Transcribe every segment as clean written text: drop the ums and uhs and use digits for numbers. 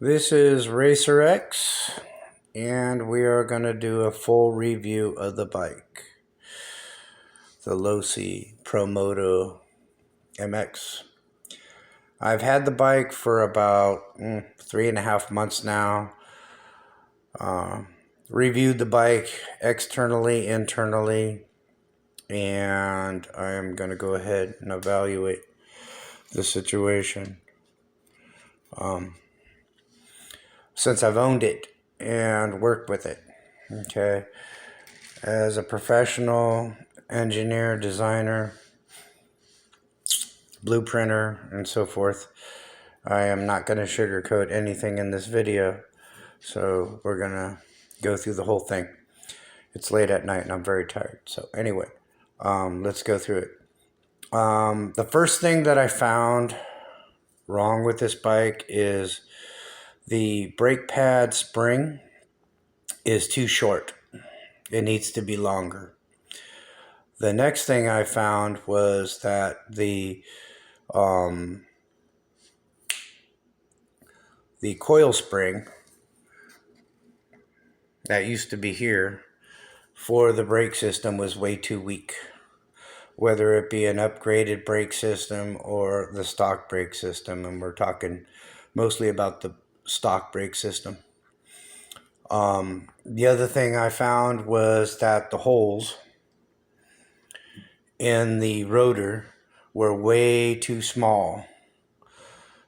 This is Racer X, and we are going to do a full review of the bike, the Losi Pro Moto MX. I've had the bike for about 3.5 months now. Reviewed the bike externally, internally, and I am going to go ahead and evaluate the situation. Since I've owned it and worked with it, okay, as a professional engineer, designer, blueprinter, and so forth, I am not going to sugarcoat anything in this video, so we're going to go through the whole thing. It's late at night and I'm very tired, so anyway, let's go through it. The first thing that I found wrong with this bike is the brake pad spring is too short. It needs to be longer. The next thing I found was that the coil spring that used to be here for the brake system was way too weak, whether it be an upgraded brake system or the stock brake system, and we're talking mostly about the stock brake system. The other thing I found was that the holes in the rotor were way too small.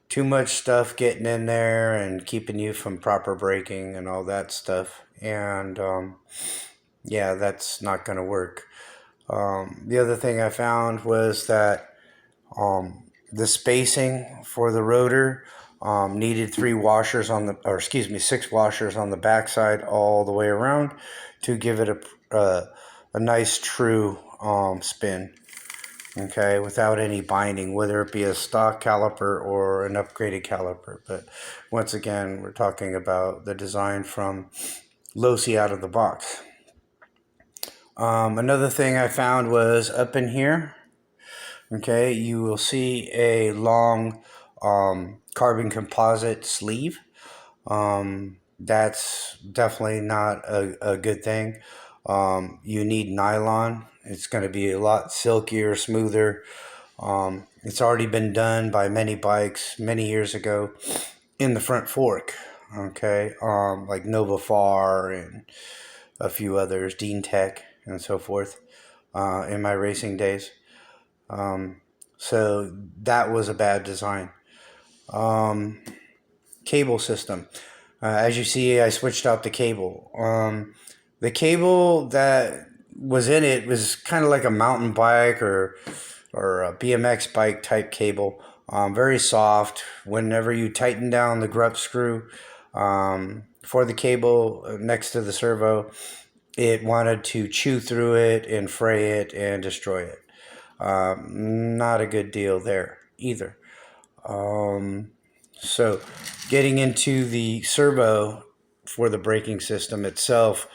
Too much stuff getting in there and keeping you from proper braking and all that stuff. And yeah, that's not going to work. The other thing I found was that the spacing for the rotor needed 6 washers on the backside all the way around to give it a nice true spin. Okay, without any binding, whether it be a stock caliper or an upgraded caliper. But once again, we're talking about the design from Losi out of the box. Another thing I found was up in here. Okay, you will see a long carbon composite sleeve. That's definitely not a good thing. You need nylon. It's going to be a lot silkier, smoother. It's already been done by many bikes many years ago in the front fork. Okay, like Nova Far and a few others, Dean Tech and so forth, in my racing days. So that was a bad design. Cable system. As you see, I switched out the cable. The cable that was in it was kind of like a mountain bike or a BMX bike type cable. Very soft. Whenever you tighten down the grup screw for the cable next to the servo, it wanted to chew through it and fray it and destroy it. Not a good deal there either. So getting into the servo for the braking system itself,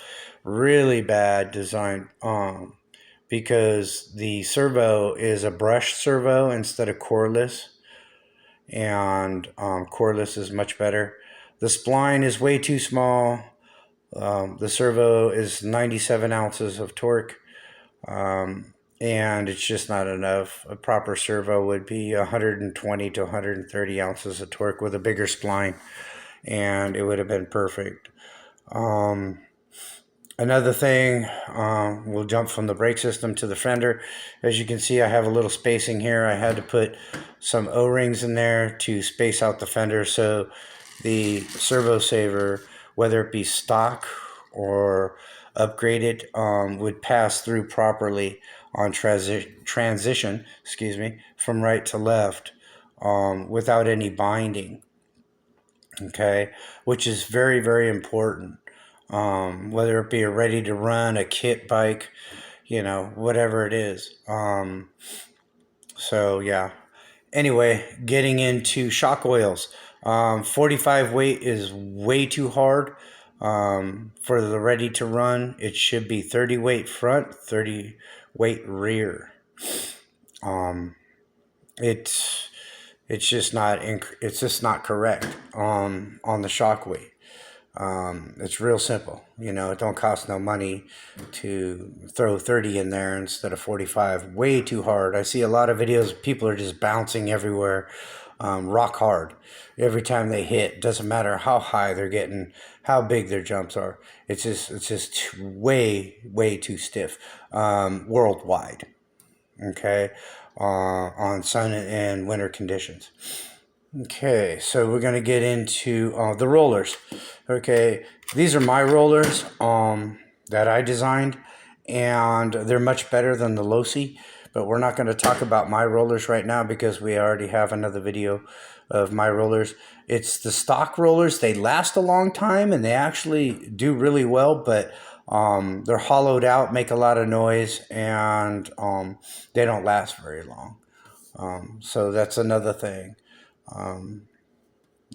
really bad design, because the servo is a brush servo instead of cordless, and cordless is much better. The spline is way too small. The servo is 97 ounces of torque, and it's just not enough. A proper servo would be 120 to 130 ounces of torque with a bigger spline, and it would have been perfect. Another thing, we'll jump from the brake system to the fender. As you can see, I have a little spacing here. I had to put some O-rings in there to space out the fender so the servo saver, whether it be stock or upgraded, would pass through properly on transition, from right to left, without any binding. Okay, which is very, very important. Whether it be a ready to run, a kit bike, whatever it is. So yeah. Anyway, getting into shock oils. 45 weight is way too hard. For the ready to run, it should be 30 weight front, 30 weight rear. It's It's just not correct on the shock weight. It's real simple. It don't cost no money to throw 30 in there instead of 45. Way too hard. I see a lot of videos. People are just bouncing everywhere, rock hard. Every time they hit, doesn't matter how high they're getting, how big their jumps are. It's just way too stiff, worldwide. Okay, on sun and winter conditions. Okay, so we're gonna get into the rollers. Okay, these are my rollers that I designed, and they're much better than the Losi. But we're not going to talk about my rollers right now because we already have another video of my rollers. It's the stock rollers. They last a long time and they actually do really well, but they're hollowed out, make a lot of noise, and they don't last very long. So that's another thing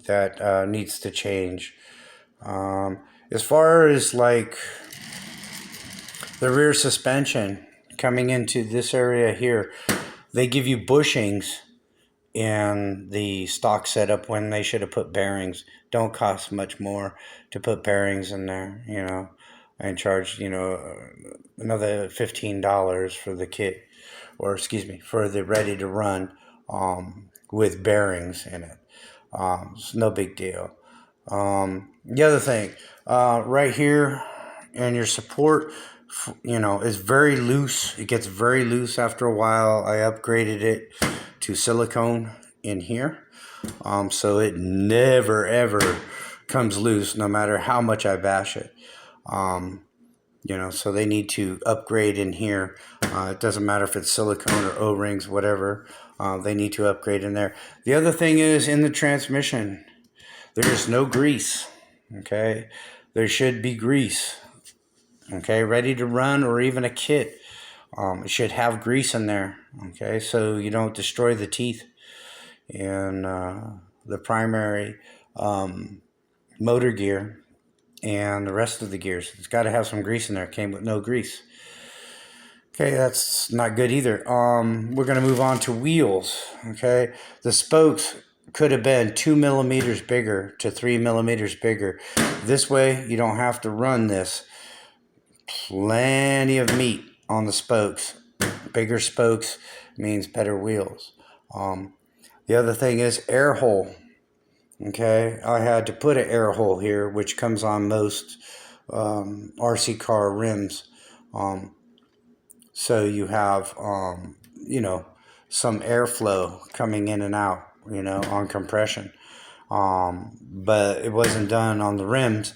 that needs to change. As far as like the rear suspension coming into this area here, they give you bushings in the stock setup when they should have put bearings. Don't cost much more to put bearings in there, and charge, another $15 for the kit, or excuse me, for the ready to run with bearings in it. It's no big deal. The other thing, right here, and your support, is very loose. It gets very loose after a while. I upgraded it to silicone in here, so it never ever comes loose, no matter how much I bash it. So they need to upgrade in here. It doesn't matter if it's silicone or O-rings, whatever. They need to upgrade in there. The other thing is in the transmission, there's no grease. Okay, there should be grease. Okay, ready to run or even a kit. It should have grease in there. Okay, so you don't destroy the teeth and the primary motor gear and the rest of the gears. It's got to have some grease in there. It came with no grease. Okay, that's not good either. We're going to move on to wheels. Okay, the spokes could have been 2 millimeters bigger to 3 millimeters bigger. This way, you don't have to run this. Plenty of meat on the spokes. Bigger spokes means better wheels. The other thing is air hole. Okay, I had to put an air hole here, which comes on most RC car rims. So you have, some airflow coming in and out, on compression. But it wasn't done on the rims.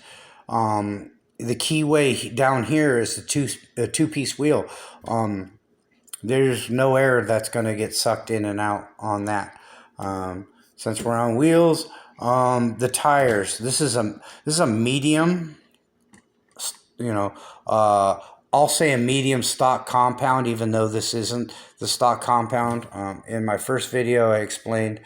The keyway down here is a two-piece wheel. There's no air that's going to get sucked in and out on that. Since we're on wheels, the tires. This is a medium. I'll say a medium stock compound, even though this isn't the stock compound. In my first video, I explained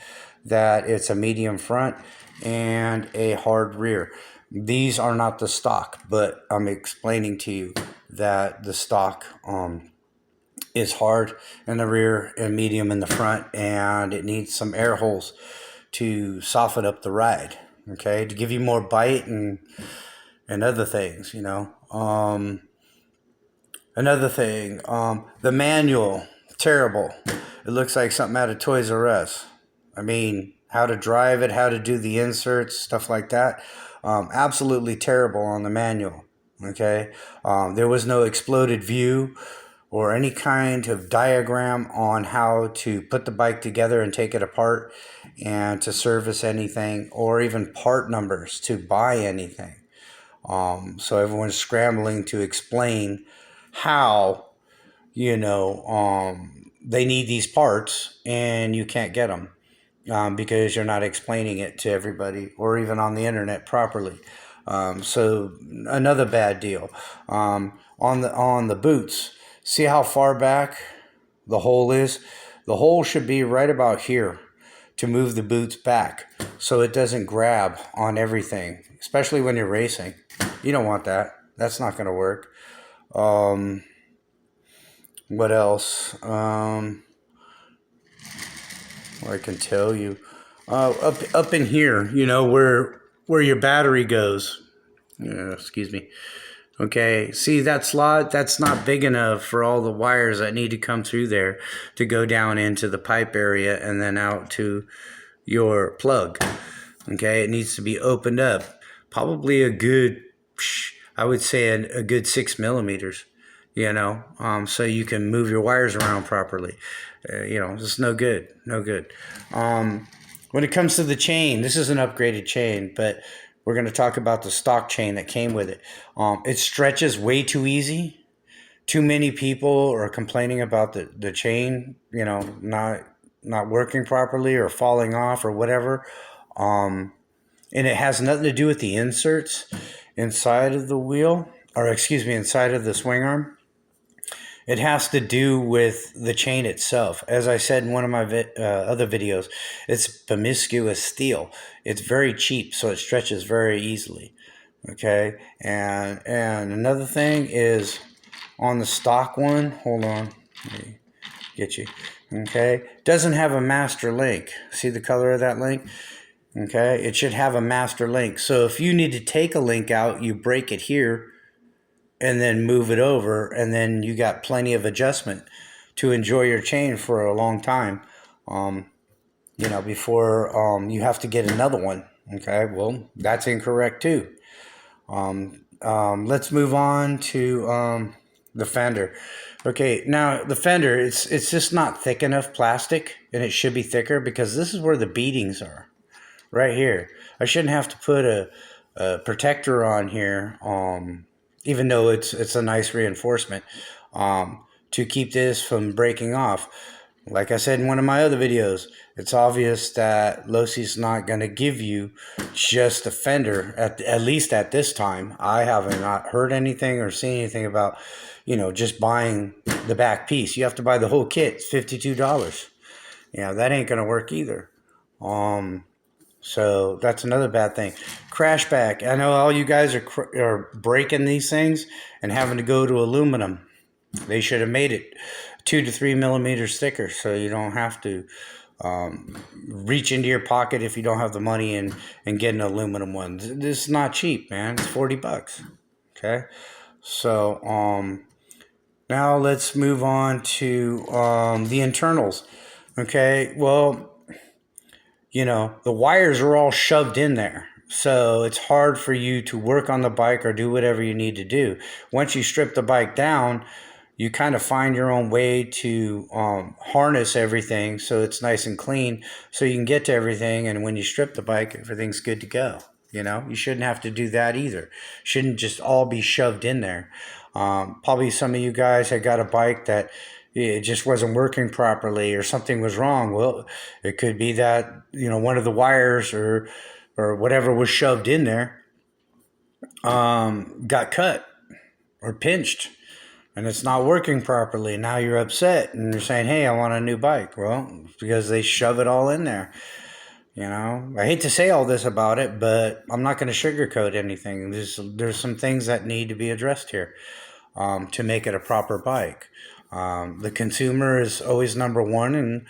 that it's a medium front and a hard rear. These are not the stock, but I'm explaining to you that the stock is hard in the rear and medium in the front, and it needs some air holes to soften up the ride, okay, to give you more bite and other things, Another thing, the manual, terrible. It looks like something out of Toys R Us. I mean, how to drive it, how to do the inserts, stuff like that. Absolutely terrible on the manual, okay? There was no exploded view or any kind of diagram on how to put the bike together and take it apart and to service anything, or even part numbers to buy anything. So everyone's scrambling to explain how, they need these parts and you can't get them because you're not explaining it to everybody or even on the internet properly. So another bad deal. On the boots, see how far back the hole is? The hole should be right about here to move the boots back so it doesn't grab on everything, especially when you're racing. You don't want that. That's not going to work. What else? I can tell you. Up in here, you know, where your battery goes. Excuse me. Okay, see that slot? That's not big enough for all the wires that need to come through there to go down into the pipe area and then out to your plug. Okay, it needs to be opened up. Probably a good, I would say a good 6 millimeters, so you can move your wires around properly. It's no good, no good. When it comes to the chain, this is an upgraded chain, but we're going to talk about the stock chain that came with it. It stretches way too easy. Too many people are complaining about the chain, not working properly or falling off or whatever. And it has nothing to do with the inserts inside of the wheel, or excuse me, inside of the swing arm. It has to do with the chain itself. As I said in one of my other videos, it's promiscuous steel. It's very cheap, so it stretches very easily. Okay, and another thing is on the stock one. Hold on, let me get you. Okay, doesn't have a master link. See the color of that link? Okay, it should have a master link. So if you need to take a link out, you break it here and then move it over, and then you got plenty of adjustment to enjoy your chain for a long time, before you have to get another one. Okay, well, that's incorrect too. Let's move on to the fender. Okay, now the fender, it's just not thick enough plastic, and it should be thicker because this is where the beadings are. Right here. I shouldn't have to put a protector on here, even though it's a nice reinforcement, to keep this from breaking off. Like I said in one of my other videos, it's obvious that Losi's not going to give you just a fender, at least at this time. I haven't not heard anything or seen anything about, just buying the back piece. You have to buy the whole kit. It's $52. That ain't going to work either. So that's another bad thing. Crashback. I know all you guys are breaking these things and having to go to aluminum. They should have made it 2 to 3 millimeters thicker, so you don't have to reach into your pocket if you don't have the money and get an aluminum one. This is not cheap, man. It's $40. Okay, so now let's move on to the internals. Okay, well, the wires are all shoved in there. So it's hard for you to work on the bike or do whatever you need to do. Once you strip the bike down, you kind of find your own way to harness everything so it's nice and clean so you can get to everything. And when you strip the bike, everything's good to go. You shouldn't have to do that either. Shouldn't just all be shoved in there. Probably some of you guys had got a bike that it just wasn't working properly or something was wrong. Well, it could be that, one of the wires or whatever was shoved in there got cut or pinched and it's not working properly. Now you're upset and you're saying, hey, I want a new bike. Well, because they shove it all in there. I hate to say all this about it, but I'm not going to sugarcoat anything. There's some things that need to be addressed here to make it a proper bike. The consumer is always number one, and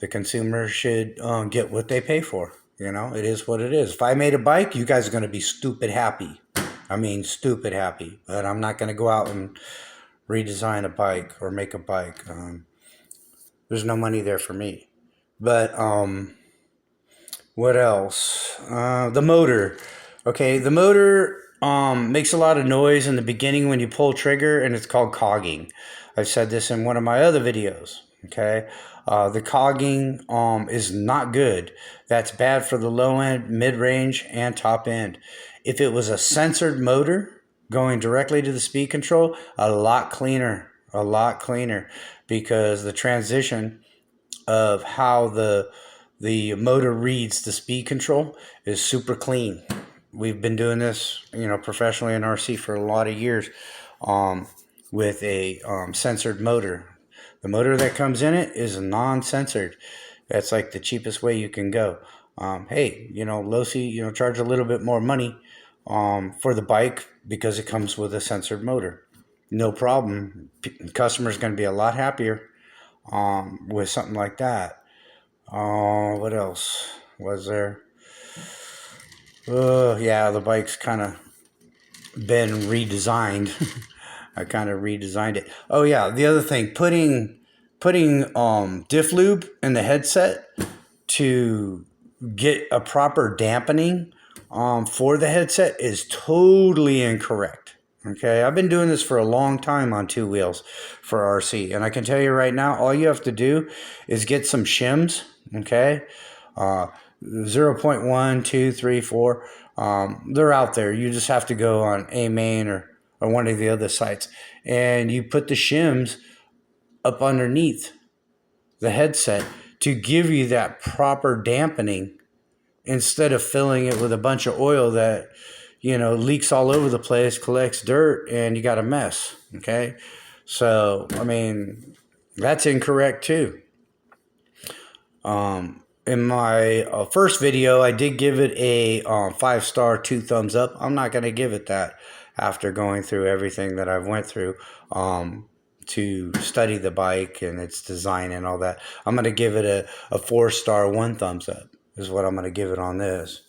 the consumer should get what they pay for. It is what it is. If I made a bike, you guys are going to be stupid happy. I mean, stupid happy. But I'm not going to go out and redesign a bike or make a bike. There's no money there for me. But what else? The motor. Okay, the motor makes a lot of noise in the beginning when you pull trigger, and it's called cogging. I've said this in one of my other videos. Okay, the cogging is not good. That's bad for the low end, mid range, and top end. If it was a censored motor going directly to the speed control, a lot cleaner, because the transition of how the motor reads the speed control is super clean. We've been doing this, professionally in RC for a lot of years with a censored motor. The motor that comes in it is non-censored. That's like the cheapest way you can go. Hey, Losi, charge a little bit more money for the bike because it comes with a censored motor. No problem. Customer's going to be a lot happier with something like that. What else was there? Yeah, the bike's kind of been redesigned. I kind of redesigned it. Oh yeah, the other thing, putting diff lube in the headset to get a proper dampening for the headset is totally incorrect. Okay, I've been doing this for a long time on two wheels for RC, and I can tell you right now, all you have to do is get some shims. Okay, uh, 0.1, 2, 3, 4. They're out there. You just have to go on A Main or one of the other sites, and you put the shims up underneath the headset to give you that proper dampening instead of filling it with a bunch of oil that, you know, leaks all over the place, collects dirt, and you got a mess. Okay. So, I mean, that's incorrect too. In my first video, I did give it a 5-star, 2 thumbs up. I'm not going to give it that after going through everything that I've went through to study the bike and its design and all that. I'm going to give it a 4-star, 1 thumbs up is what I'm going to give it on this.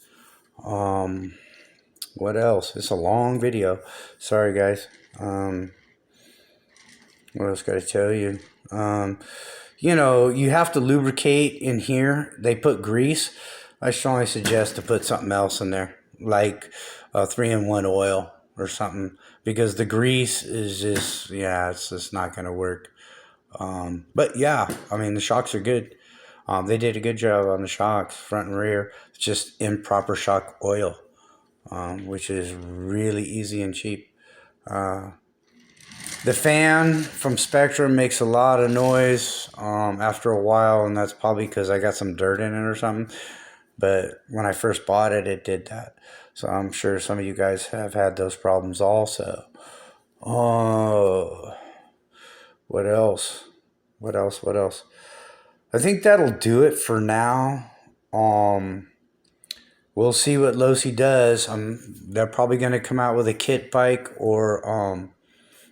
What else? It's a long video. Sorry, guys. What else got to tell you? You know, you have to lubricate in here. They put grease. I strongly suggest to put something else in there, like a 3-in-1 oil or something, because the grease is just, yeah, it's just not going to work. But yeah, I mean, the shocks are good. They did a good job on the shocks, front and rear. It's just improper shock oil, which is really easy and cheap. The fan from Spectrum makes a lot of noise after a while, and that's probably because I got some dirt in it or something. But when I first bought it, it did that. So I'm sure some of you guys have had those problems also. Oh, what else? What else? What else? I think that'll do it for now. We'll see what Losi does. They're probably going to come out with a kit bike or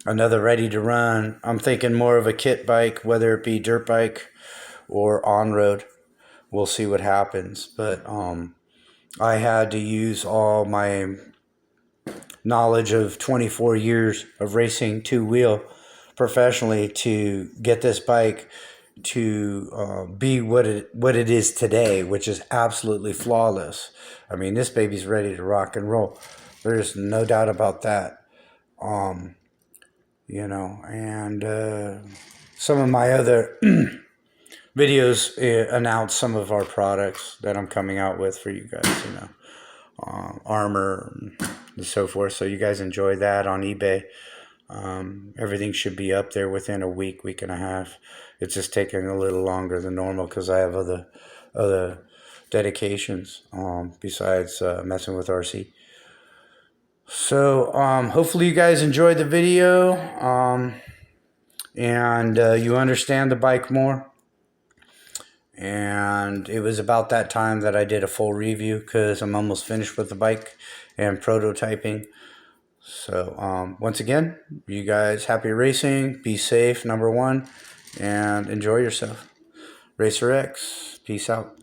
another ready to run. I'm thinking more of a kit bike, whether it be dirt bike or on road. We'll see what happens. But I had to use all my knowledge of 24 years of racing two-wheel professionally to get this bike to be what it is today, which is absolutely flawless. I mean, this baby's ready to rock and roll. There's no doubt about that. You know, and some of my other videos announce some of our products that I'm coming out with for you guys, you know, armor and so forth. So you guys enjoy that on eBay. Everything should be up there within a week, week and a half. It's just taking a little longer than normal because I have other dedications besides messing with RC. So hopefully you guys enjoyed the video and you understand the bike more. And it was about that time that I did a full review because I'm almost finished with the bike and prototyping. So once again, you guys happy racing, be safe, number one, and enjoy yourself. Racer X, peace out.